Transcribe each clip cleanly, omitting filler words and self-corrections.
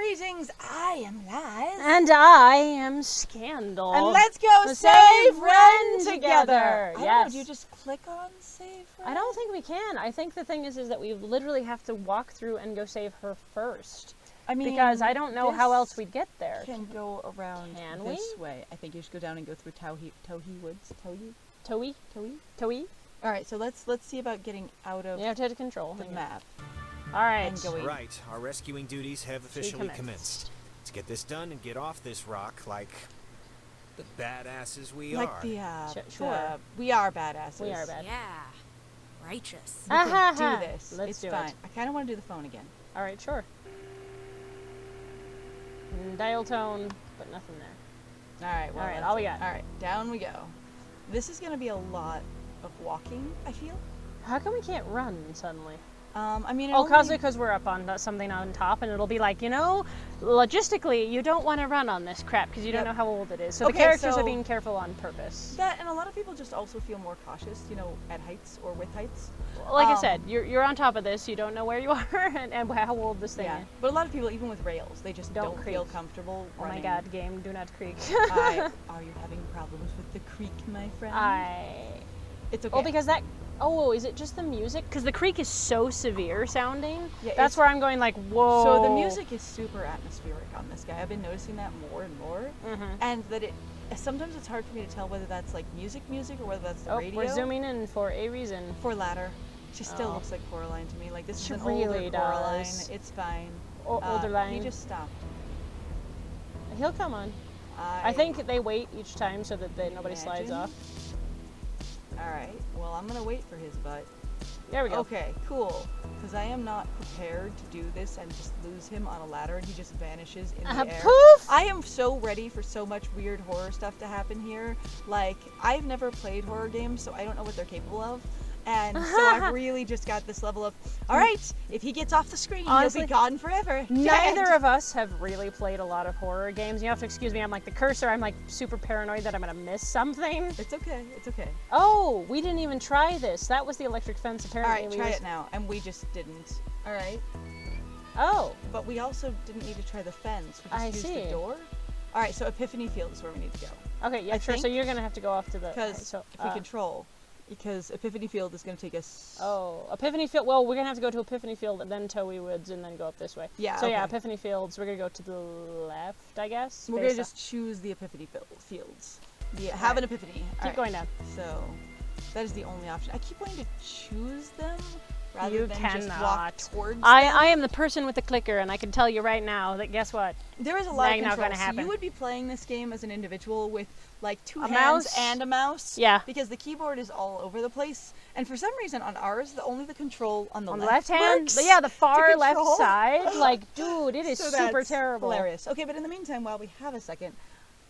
Greetings, I am Liz. And I am Scandal. And let's go save Ren together. I don't know, do you just click on save Ren? I don't think we can. I think the thing is that we literally have to walk through and go save her first. I mean, because I don't know how else we'd get there. Can go around this way. I think you should go down and go through Towhee Woods. Towhee? All right, so let's see about getting out of the control the map. All right. Right, our rescuing duties have officially commenced. Let's get this done and get off this rock like the badasses we are. Like we are badasses. We are bad. Yeah, righteous. We can do this. Let's do fine. it. I kind of want to do the phone again. All right, sure. Dial tone, but nothing there. All right, well, all right, all we got. All right, down we go. This is going to be a lot of walking, I feel. How come we can't run suddenly? I mean, because we're up on something on top, and it'll be like, logistically, you don't want to run on this crap because you don't know how old it is. So the characters are being careful on purpose. That, and a lot of people just also feel more cautious, at heights or with heights. Like I said, you're on top of this. You don't know where you are and how old this thing is. But a lot of people, even with rails, they just don't feel comfortable running. Oh my God, game, do not creak. Are you having problems with the creak, my friend? It's okay. Oh, because that. Oh, is it just the music? Because the creak is so severe sounding. Yeah, that's where I'm going like, whoa. So the music is super atmospheric on this guy. I've been noticing that more and more. And that sometimes it's hard for me to tell whether that's like music or whether that's the radio. We're zooming in for a reason. For ladder. She still looks like Coraline to me. Like this is an really older Coraline. It's fine. Older line. He just stopped. He'll come on. I think they wait each time so that nobody slides off. Alright, well I'm gonna wait for his butt. There we go. Okay, cool. Because I am not prepared to do this and just lose him on a ladder and he just vanishes in the air. Poof! I am so ready for so much weird horror stuff to happen here. Like, I've never played horror games, so I don't know what they're capable of. And so I've really just got this level of, alright, if he gets off the screen, honestly, he'll be gone forever. Neither of us have really played a lot of horror games. You have to excuse me, I'm like the cursor, I'm like super paranoid that I'm gonna miss something. It's okay, it's okay. Oh, we didn't even try this. That was the electric fence apparently. Alright, try it now, and we just didn't. Alright. Oh. But we also didn't need to try the fence, we just used the door. Alright, so Epiphany Field is where we need to go. Okay, yeah, sure, so you're gonna have to go off to the... Because if we control... Because Epiphany Field is going to take us... Oh, Epiphany Field... Well, we're going to have to go to Epiphany Field and then Towhee Woods and then go up this way. Yeah, So yeah, Epiphany Fields, we're going to go to the left, I guess. We're going to just choose the Epiphany Fields. Yeah, have an epiphany. Keep going down. So, that is the only option. I keep wanting to choose them rather than cannot. just walk towards them. I am the person with the clicker, and I can tell you right now that guess what? There is a lot of not control. gonna happen. So you would be playing this game as an individual with like two hands mouse? and a mouse. Yeah. Because the keyboard is all over the place. And for some reason on ours, only the control on the left hand, works yeah, the far left control. side. Like, dude, it is So super that's terrible. Hilarious. Okay, but in the meantime, while we have a second,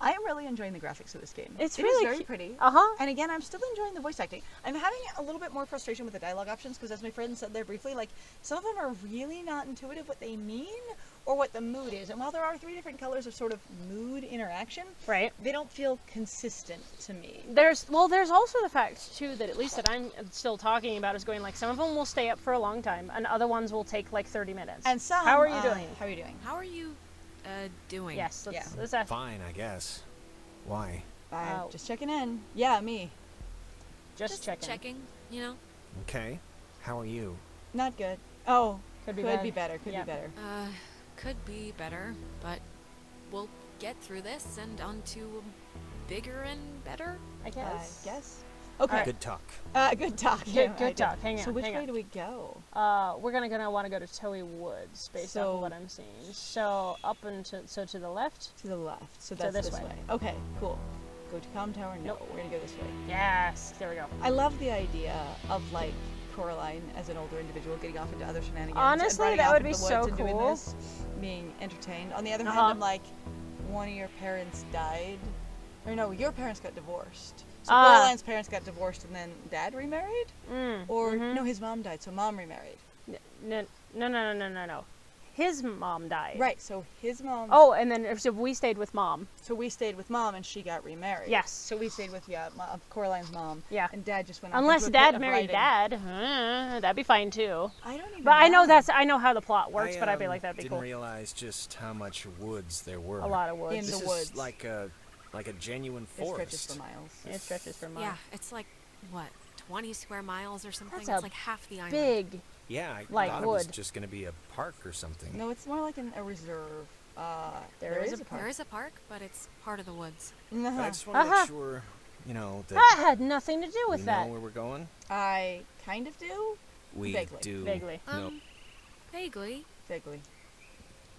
I am really enjoying the graphics of this game. It's It really is very pretty. And again, I'm still enjoying the voice acting. I'm having a little bit more frustration with the dialogue options because, as my friend said there briefly, like some of them are really not intuitive what they mean or what the mood is. And while there are 3 different colors of sort of mood interaction, right, they don't feel consistent to me. There's also the fact too that at least that I'm still talking about is going like some of them will stay up for a long time and other ones will take like 30 minutes. And some. How are you doing? How are you doing? How are you doing? Yes. Let's ask. Fine, I guess. Why? Just checking in. Yeah, me. Just checking. Okay. How are you? Not good. Oh, could be better. Could be better, but we'll get through this and on to bigger and better. I guess. Okay. Right. Good talk. Good talk. Good talk. Hang on. So which way do we go? We're gonna want to go to Towhee Woods based on what I'm seeing. So up and to the left. To the left. So that's this way. Okay. Cool. Go to Calm Tower. No, we're gonna go this way. Yes. There we go. I love the idea of like Coraline as an older individual getting off into other shenanigans. Honestly, that would be so cool. Doing this, being entertained. On the other hand, I'm like, one of your parents died, or no, your parents got divorced. So Coraline's parents got divorced and then dad remarried? Or no, his mom died, so mom remarried. No. his mom died. Right. So his mom. Oh, and then so we stayed with mom. So we stayed with mom, and she got remarried. Yes. So we stayed with Coraline's mom. Yeah. And dad just went off Unless into a pit dad of married writing. dad, that'd be fine too. I don't even. But I know how the plot works. But I'd be like, that'd be didn't cool. realize just how much woods there were. A lot of woods. In This the is woods. like a genuine It forest. stretches for miles. It stretches for miles. Yeah, it's like, what, 20 square miles or something? That's It's a like half the island. Big. Yeah, I Like thought it was wood. just going to be a park or something. No, it's more like a reserve. There is a park. There is a park, but it's part of the woods. But I Uh-huh. just want to make sure, that That had nothing to do we with that. know where we're going. I kind of do. We Vaguely. do. Vaguely. Nope. Vaguely. Vaguely.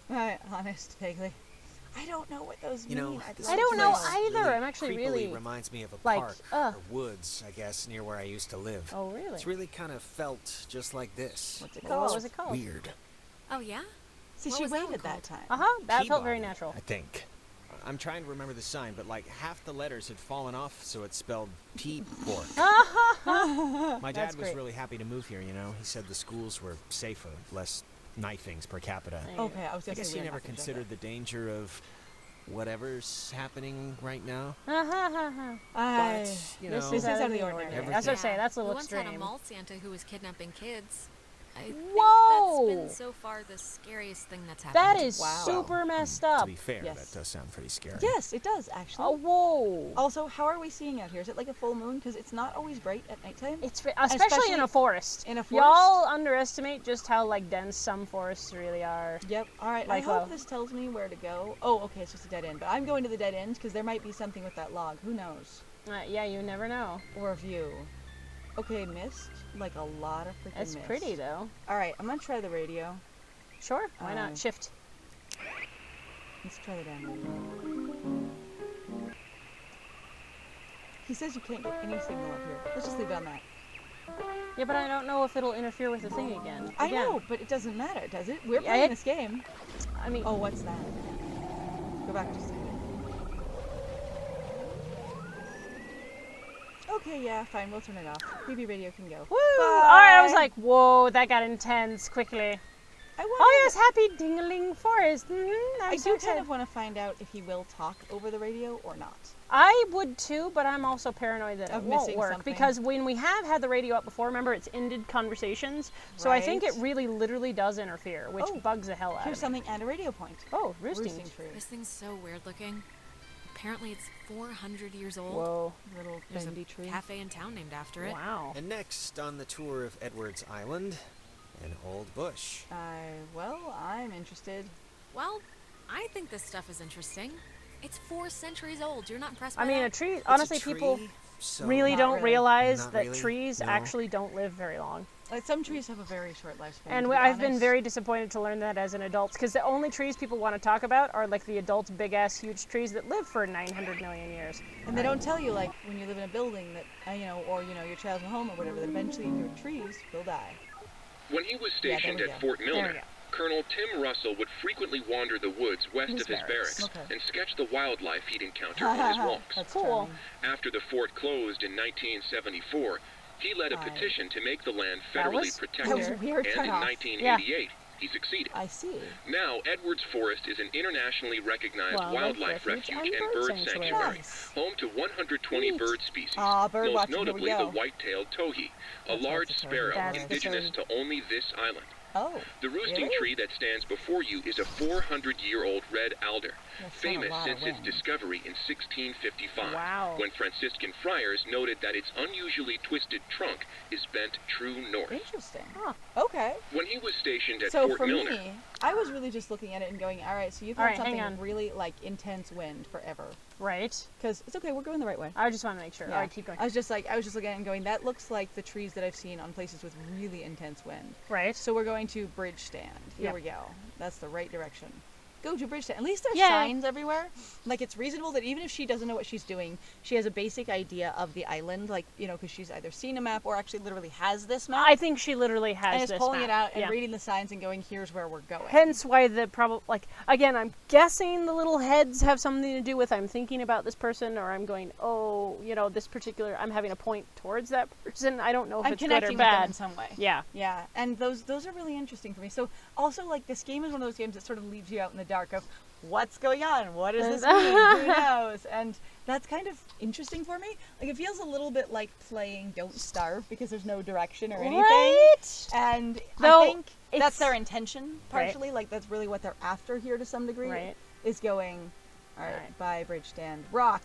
Honest, vaguely. I don't know what those You know, mean. this I don't know place either. really I'm actually creepily really, reminds me of a like, park or woods, I guess, near where I used to live. Oh, really? It's really kind of felt just like this. What's it What called? was it called? Weird. Oh, yeah? See, What she was that one waited that called? time. That felt very Peabody, natural. I think. I'm trying to remember the sign, but like half the letters had fallen off, so it spelled P-Fork. My dad That's was great. really happy to move here, He said the schools were safer, less knifings per capita. Okay, I was I gonna guess say you we're never not gonna considered the danger of whatever's happening right now. I. But, This is out of the ordinary. Everything- That's what I say. That's a We little once had a extreme. mall Santa who was kidnapping kids. I think Whoa! that's been so far the scariest thing that's happened. That is Wow. super messed To up. be fair, Yes. that does sound pretty scary. Yes, it does actually. Oh, whoa. Also, how are we seeing out here? Is it like a full moon? Because it's not always bright at nighttime. It's especially in a forest. In a forest? Y'all underestimate just how like dense some forests really are. Yep. All right. Like, I hope this tells me where to go. Oh, okay. It's just a dead end. But I'm going to the dead end because there might be something with that log. Who knows? Yeah, you never know. Or a view. Okay, mist. Like a lot of freaking It's mist. pretty though. All right. I'm gonna try the radio. Sure, why not? Shift. Let's try the damn radio. He says you can't get any signal up here. Let's just leave it on that. Yeah, but I don't know if it'll interfere with the thing again. I know, but it doesn't matter, does it? We're Yeah, playing this game. I mean, Oh, what's that? Go back just a second. Okay, yeah, fine. We'll turn it off. BB radio can go. woo! All right, I was Bye. like, whoa, that got intense quickly. I wonder. Oh yes, happy dingling forest. I I'm so do kind excited. of want to find out if he will talk over the radio or not. I would too, but I'm also paranoid that it Of won't missing work something. because when we have had the radio up before, remember it's ended conversations. So I think Right. it really literally does interfere, which Oh, bugs the hell out Here's of me. something and a radio point. Oh, roosting. tree. This thing's so weird looking. Apparently it's 400 years old. Whoa! Little There's bendy a tree. cafe in town named after it. Wow. And next on the tour of Edwards Island, an old bush. Well, I'm interested. Well, I think this stuff is interesting. It's 4 centuries old. You're not impressed by I mean, that? a tree. It's Honestly, a tree, people so really Not don't really. realize Not that really, trees no. actually don't live very long. Some trees have a very short lifespan. And to be I've been honest. very disappointed to learn that as an adult, because the only trees people want to talk about are like the adult big ass huge trees that live for 900 million years. And they don't tell you, like, when you live in a building that, or, your child's home or whatever, that eventually your trees will die. When he was Yeah, there stationed we at go. Fort There we Milner, go. Colonel Tim Russell would frequently wander the woods west His of his barracks. barracks Okay. and sketch the wildlife he'd encounter on his walks. That's Cool. charming. After the fort closed in 1974, he led a Right. petition to make the land That federally was protected, weird and in turnoff. 1988, he succeeded. I see. Now, Edwards Forest is an internationally recognized Wildlife wildlife refuge refuge and and bird bird sanctuary. sanctuary, Nice. home to 120 Neat. bird species, Bird most watching, here we notably go. the white-tailed towhee, a That's large what's a towhee. sparrow That's the indigenous towhee. to only this island. Oh. The roosting really? tree that stands before you is a 400-year-old red alder, That's not a famous lot of since its wind. discovery in 1655, Wow. when Franciscan friars noted that its unusually twisted trunk is bent true north. Interesting. Huh. Okay. When he was stationed at So Fort for Milner, me, I was really just looking at it and going, all right, so you've All had right, hang something on. really, like, intense wind forever. Right. Because it's okay, we're going the right way. I just want to make sure. Yeah. All right, keep going. I was just looking at it and going, that looks like the trees that I've seen on places with really intense wind. Right. So we're going to Bridgestone. Here Yep. we go. That's the right direction. Go to Bridgestone. At least there's Yay. signs everywhere. Like, it's reasonable that even if she doesn't know what she's doing, she has a basic idea of the island, like, because she's either seen a map or actually literally has this map. I think she literally has and is this pulling map. it out and Yeah. reading the signs and going, here's where we're going. Hence why the again, I'm guessing the little heads have something to do with I'm thinking about this person, or I'm going, this particular, I'm having a point towards that person. I don't know if I'm it's good or connecting with them bad. in some way. Yeah. Yeah, and those are really interesting for me. So also, like, this game is one of those games that sort of leaves you out in the dark of what's going on, what does this mean, who knows, and that's kind of interesting for me. Like, it feels a little bit like playing Don't Starve because there's no direction or anything. Right? And Though I think that's it's- their intention, partially. Like, that's really what they're after here to some degree, Right. is going, all right, bye, Bridgestone. Rock,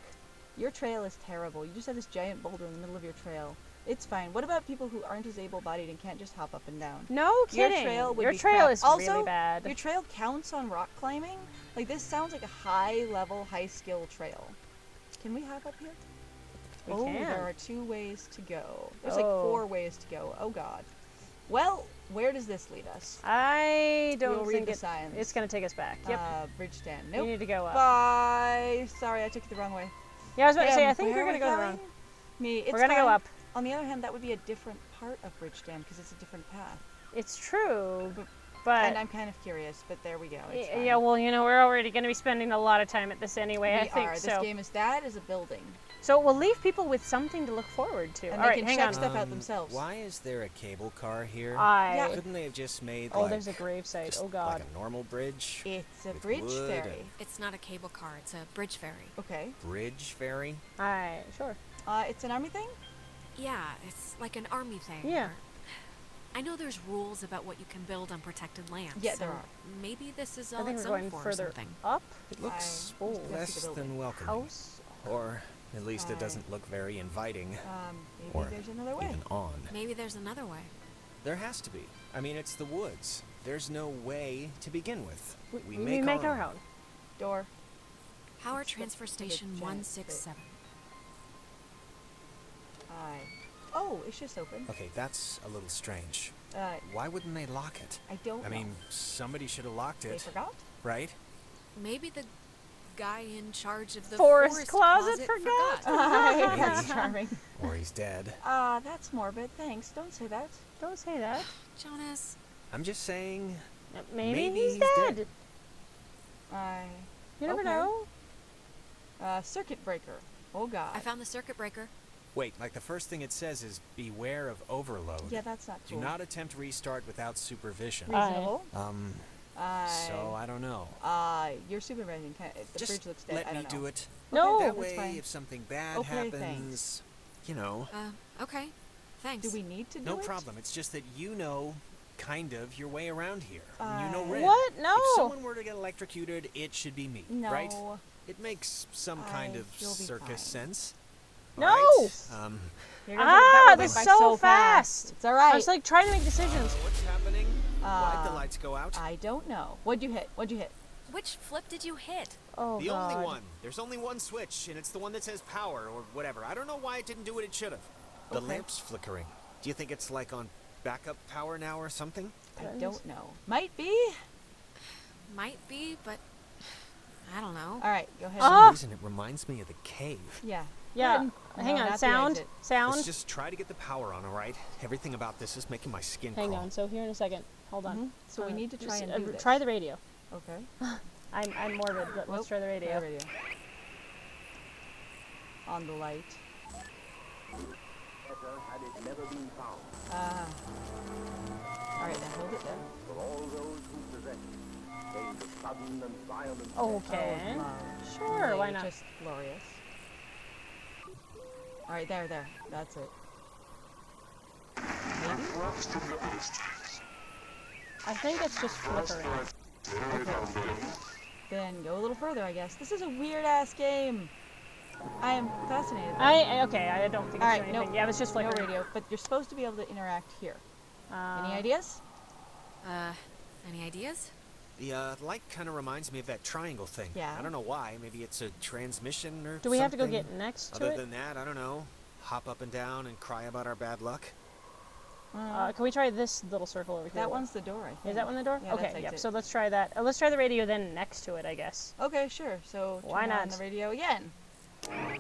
your trail is terrible. You just have this giant boulder in the middle of your trail. It's fine. What about people who aren't as able-bodied and can't just hop up and down? No kidding. Your trail would Your be trail crap. is Also, really bad. your trail counts on rock climbing. Like, this sounds like a high-level, high-skill trail. Can we hop up here? We oh, can. there are 2 ways to go. There's like 4 ways to go. Oh, God. Well, where does this lead us? I don't We'll read think the signs. it's going to take us back. Yep. Bridgestone. You Nope. need to go up. Bye. Sorry, I took it the wrong way. Yeah, I was about to say, I think where you're are going to we go the wrong. It's We're going to go fine. up. On the other hand, that would be a different part of Bridgestone because it's a different path. It's true, but And I'm kind of curious, but there we go. It's fine. yeah, well, you know, we're already going to be spending a lot of time at this anyway, I think. This So game is a building. So we'll leave people with something to look forward to. And All they right, can hang check on. stuff out themselves. Why is there a cable car here? Yeah. Couldn't they have just made Oh, like there's a grave site. just Oh, God. like a normal bridge? It's a with bridge wood ferry. and- It's not a cable car, it's a bridge ferry. Okay. Bridge ferry? All right, sure. It's an army thing? Yeah, it's like an army thing. Yeah. or- I know there's rules about what you can build on protected lands. Yeah, there so are. Maybe this is I all think it's we're on going for or further something. up. It looks I- let's go see less the building. than welcoming. House. Or at least it I- doesn't look very inviting. Maybe or there's another way. even on. Maybe there's another way. There has to be. I mean, it's the woods. There's no way to begin with. We make our own. Door. Howard It's Transfer the Station giant 167. Oh, it's just open. Okay, that's a little strange. Uh, Why wouldn't they lock it? I don't know. I mean, somebody should have locked They it, forgot? right? Maybe the guy in charge of the Forest closet forgot. That's charming. Or he's dead. That's morbid. Thanks. Don't say that. Don't say that. Jonas, I'm just saying. Maybe Maybe he's he's dead. dead. You never Okay. know. Circuit breaker. Oh, God. I found the circuit breaker. Wait, like the first thing it says is beware of overload. Yeah, that's not Do cool. not attempt restart without supervision. Reasonable. So I don't know. You're supervising. The Just bridge looks dead. let I me don't know. do it. No. That that's way, fine. if something bad Okay, happens, thanks. you know, Okay. Thanks. Do we need to do no it? problem. It's just that you know, kind of, your way around here. And you know Red. What? No. If someone were to get electrocuted, it should be me, No. right? It makes some kind of You'll be circus fine. sense. No. Alright, Here goes that went that's by so fast. It's all right. I was like trying to make decisions. what's happening? Why'd the lights go out? I don't know. What'd you hit? Which flip did you hit? Oh, The God. only one. There's only one switch, and it's the one that says power or whatever. I don't know why it didn't do what it should have. The Okay. lamp's flickering. Do you think it's like on backup power now or something? I don't know. Might be. Might be, but I don't know. All right, go ahead. For Ah! some reason, it reminds me of the cave. Yeah. Yeah. Good. Hang No, on. not the Sound. exit. Sound. Let's just try to get the power on, all right? Everything about this is making my skin Hang crawl. on. So here in a second. Hold on. So we need to try Just, and do this. try the radio. Okay. I'm morbid, but let's try the radio. Try the radio. On the light. All right, now hold it there. Okay. Oh, love. Sure. Really Why not? Just glorious. All right, there. That's it. Maybe? I think it's just flickering. Then go a little further, I guess. This is a weird-ass game. I am fascinated. Okay. I don't think it's All right, doing anything. no, Yeah, it was just no flickering. radio, but you're supposed to be able to interact here. Any Uh, ideas? Any ideas? The light kind of reminds me of that triangle thing. Yeah. I don't know why. Maybe it's a transmission or Do we have to go something. get next to Other it? than that, I don't know. Hop up and down and cry about our bad luck. Can we try this little circle over here? That one's the door, I think. Is that one the door? Yeah, okay, that's yep. exit. So let's try that. Let's try the radio then next to it, I guess. Okay, sure. So Why turn on not? the radio again. And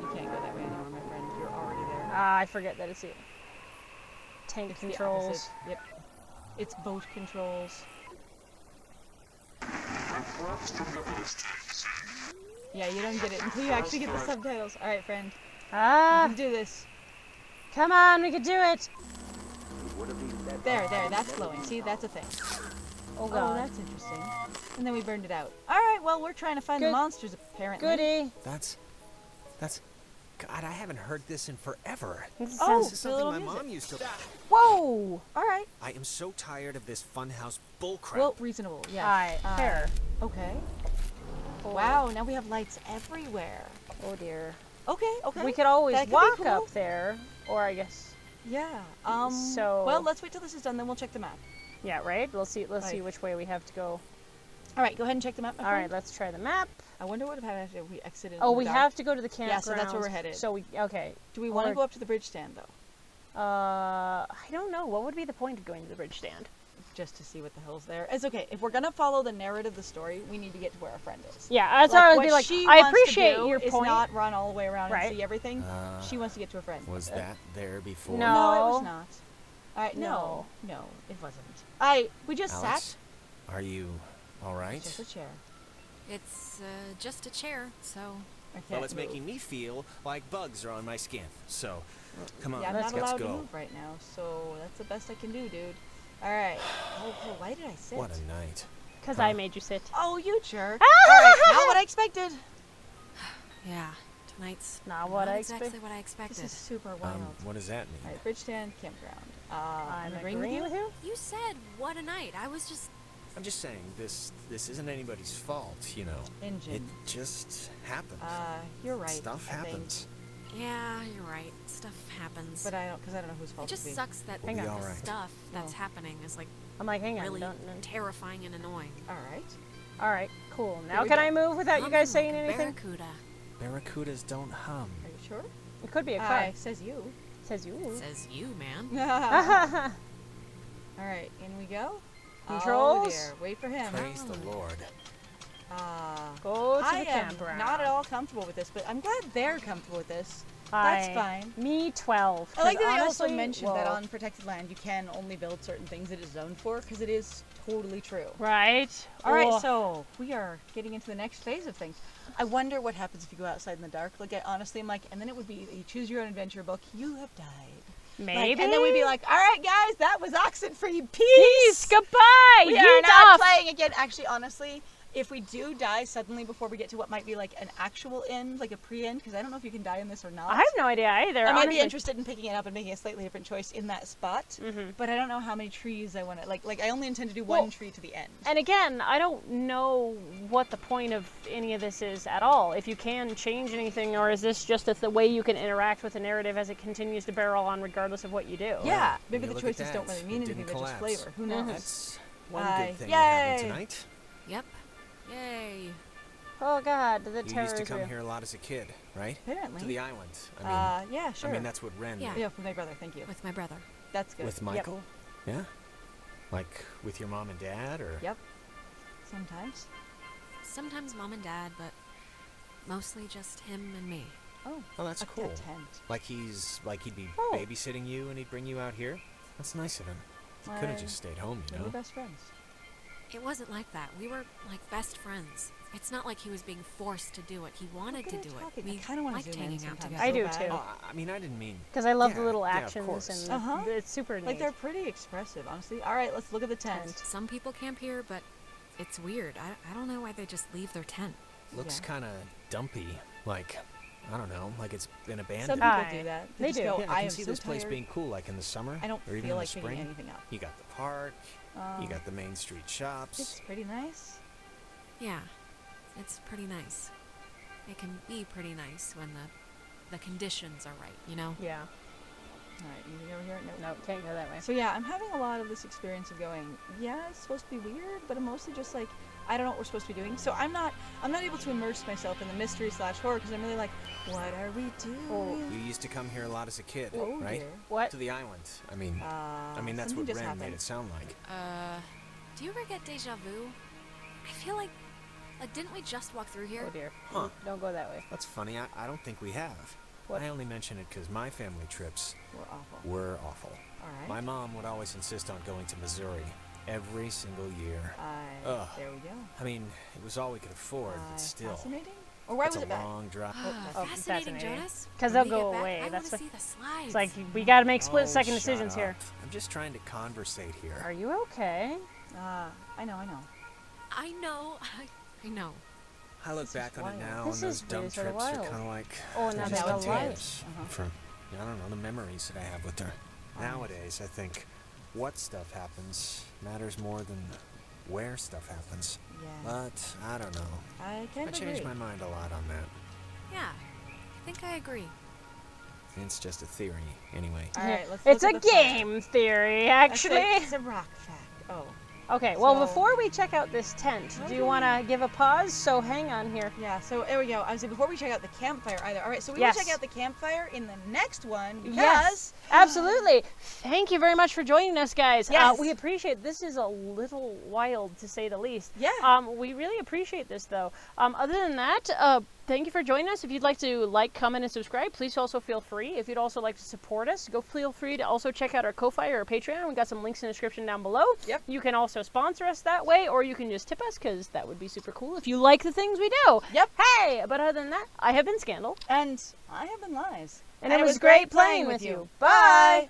you can't go that way anymore, my friend. You're already there. I forget that it's the tank It's the controls. opposite. Yep. It's boat controls. Yeah, you don't get it until you actually get the subtitles. All right, friend. You Ah, can do this. come on, we can do it. would have been led There, that's glowing. See, that's a thing. Oh Oh, god. that's interesting. And then we burned it out. All right, well, we're trying to find the Good. monsters, apparently. Goody. That's... God, I haven't heard this in forever. This Oh, sounds- This is the something little my music. mom used to... Whoa! All right. I am so tired of this funhouse bullcrap. Well, reasonable, yeah. Alright, fair. Okay. Oh. Wow, now we have lights everywhere. Oh dear. Okay, okay. We could always That could be walk cool. up there, or I guess, Yeah. So- Well, let's wait till this is done, then we'll check the map. yeah, right? Let's see Right. which way we have to go. All right, go ahead and check the map. my Alright, friend. let's try the map. I wonder what would have happened if we exited. Oh, in the we dark. have to go to the campground. Yeah, so that's where we're headed. So okay. Do we want to or- go up to the bridge stand though, I don't know. What would be the point of going to the bridge stand? just to see what the hell's there? It's okay. If we're gonna follow the narrative of the story, we need to get to where our friend is. Yeah, that's how I would what be like. she I wants appreciate to do your is point. not run all the way around Right. and see everything. She wants to get to her friend. Was that there before? No. No, it was not. All right, No. no, it wasn't. We just Alex, sat. are you all right? Just a chair. It's just a chair, so I can't Well, it's move. making me feel like bugs are on my skin. So, come on, Yeah, I'm let's not allowed to go. move right now, so that's the best I can do, dude. All right. Oh, why did I sit? What a night. Because I made you sit. Oh, you jerk. All right, not what I expected. yeah, tonight's Not what I exactly expect- what I This expected. is super wild. What does that mean? All right, Bridgette Campground. I'm agreeing agreeing with you. You said what a night. I was just I'm just saying, this isn't anybody's fault, you know. It Engine. just happens. You're right. Stuff I think. happens. yeah, you're right. Stuff happens. But I don't, because I don't know whose it fault just it sucks that We'll be the all right. stuff that's Oh. happening is like I'm like, hang on. really Don't. terrifying and annoying. All right. All right, cool. Now we can go. I move without you Humming guys saying like a anything? Barracuda Barracudas don't hum. Are you sure? It could be a car. Says you. Says you. says you, man. All right, in we go. Oh Controls. dear, wait for him. Praise the Lord. Go to I the am campground. not at all comfortable with this, but I'm glad they're comfortable with this. That's fine. Me 12. I like 'cause that they also honestly, mentioned that whoa. on protected land you can only build certain things it is zoned for, because it is totally true. Right. All right, Ugh. so we are getting into the next phase of things. I wonder what happens if you go outside in the dark. Like, I honestly am like, and then it would be you choose your own adventure book. You have died. Maybe. Like, and then we'd be like, all right, guys, that was Oxenfree. Peace. peace. Goodbye. We are Yeet not off. playing again. Actually, honestly, if we do die suddenly before we get to what might be like an actual end, like a pre-end, because I don't know if you can die in this or not. I have no idea either. I might honestly. be interested in picking it up and making a slightly different choice in that spot, Mm-hmm. but I don't know how many trees I want to like. I only intend to do Well, one tree to the end. And again, I don't know what the point of any of this is at all. If you can change anything, or is this just the way you can interact with the narrative as it continues to barrel on, regardless of what you do? Yeah, When maybe you the look at choices don't that, really mean it anything; didn't they're just collapse. flavor. Who knows? That's one Aye. good thing that happened Yay. tonight. Yep. Yay. Oh God, the You terror used to is come real. here a lot as a kid, right? Apparently. To the island. I mean, Yeah, sure. I mean that's what Ren. Yeah. Yeah, with my brother. Thank you. With my brother. That's good. With Michael. Yeah. Like with your mom and dad, or Yep. Sometimes. Sometimes mom and dad, but mostly just him and me. Oh, Oh, that's a cool. tent. Like he'd be Oh. babysitting you and he'd bring you out here. That's nice of him. He could have Why, just stayed home, you We're know. best friends. It wasn't like that. We were like best friends. It's not like he was being forced to do it. He wanted to Look at do her it. talking. We I kind of want to liked zoom in hanging out sometimes. together. I do so too. bad. Oh, I mean, I didn't mean. Because I love the Yeah, little yeah, of actions course. and Uh-huh. it's super neat. Like they're pretty expressive, honestly. All right, let's look at the tent. Some people camp here, but it's weird. I don't know why they just leave their tent. Looks Yeah. kind of dumpy. Like, I don't know. Like it's been Some abandoned. people Aye. do that. They just do. Go, Yeah, I I am can see so this place tired. being cool, like in the summer. I don't or even feel in like the picking spring. anything up. You got the park. You got the main street shops. It's pretty nice. Yeah, it's pretty nice. It can be pretty nice when the conditions are right, you know? Yeah. All right, you go over here. No. No, can't go that way. So yeah, I'm having a lot of this experience of going. Yeah, it's supposed to be weird, but I'm mostly just like, I don't know what we're supposed to be doing. So I'm not able to immerse myself in the mystery / horror because I'm really like, what are we doing? You used to come here a lot as a kid, Oh, right? dear. What? To the island. I mean, that's something what just Ren happened. made it sound like. Do you ever get deja vu? I feel like didn't we just walk through here? Oh dear. Huh. Don't go that way. That's funny. I don't think we have. What? I only mention it because my family trips We're awful. were awful. All right. My mom would always insist on going to Missouri every single year. Ugh. There we go. I mean, it was all we could afford, but still. Fascinating Or why It's was a it bad? long drive. Fascinating, fascinating. Jonas. 'Cause When they'll we go get back, away, I want that's to what- see the slides. It's like we gotta make Oh, split-second shut decisions here. up. I'm just trying to conversate here. Are you okay? I know. I know. I know. I look back on it now, This and is those dumb really sort of trips are wild. kind of like Oh, they're now just there's the details light. from, I don't know, the memories that I have with her. Nowadays, I think what stuff happens matters more than where stuff happens. Yeah. But I don't know. I kind I of changed agree. my mind a lot on that. Yeah. I think I agree. It's just a theory, anyway. All right, let's It's look a at the fact. game theory, actually. It's a rock fact. Oh. Okay, well, So- before we check out this tent, do you want to give a pause? So hang on here. Yeah, so there we go. I was before we check out the campfire either. All right, so we Yes. will check out the campfire in the next one because Yes, absolutely. Thank you very much for joining us, guys. Yes. We appreciate this is a little wild, to say the least. Yeah. We really appreciate this, though. Other than that, thank you for joining us. If you'd like to like, comment, and subscribe, please also feel free. If you'd also like to support us, feel free to also check out our Ko-Fi or our Patreon. We've got some links in the description down below. Yep. You can also sponsor us that way, or you can just tip us, because that would be super cool if you like the things we do. Yep. Hey, but other than that, I have been Scandal. And I have been Lies. And it was great playing with you. Bye.